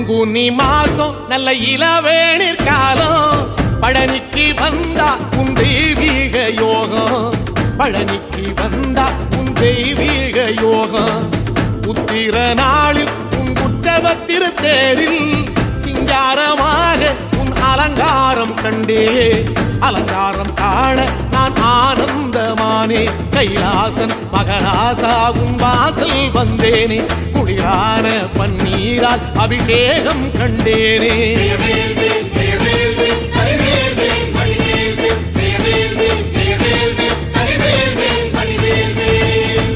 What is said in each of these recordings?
பங்குனி மாசம் நல்ல இளவேணிற் காலம் பழனிக்கு வந்தா உன் தெய்வீக யோகம் பழனிக்கு வந்தா உன் தெய்வீக யோகம் உத்திர நாளில் உன் உற்சவ திருத்தேரில் சிங்காரமாக உன் அலங்காரம் கண்டே அலங்காரம் காண நான் ஆனந்தமானே கைலாசன் மகராசா உன் வாசல் வந்தேனே குளிரான பன்னீரால் அபிஷேகம் கண்டேனே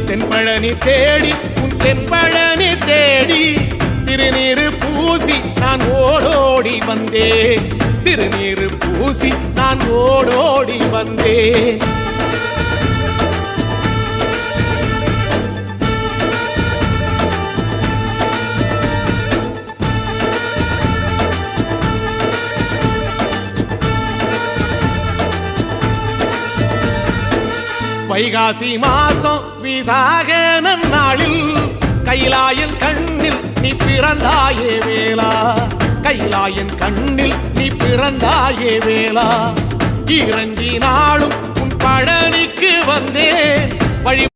தென்பழனி தேடி உன் தென்பழனி தேடி திருநீரு பூசி நான் ஓடோடி வந்தேன் திருநீரு பூசி நான் ஓடோடி வந்தேன் வைகாசி மாசம் விசாக நன்னாளில் கைலாயன் கண்ணில் நீ பிறந்தாயே வேளா கைலாயன் கண்ணில் நீ பிறந்தாயே வேளா இறங்கி நாளும் உன் பழனிக்கு வந்தேன் வழி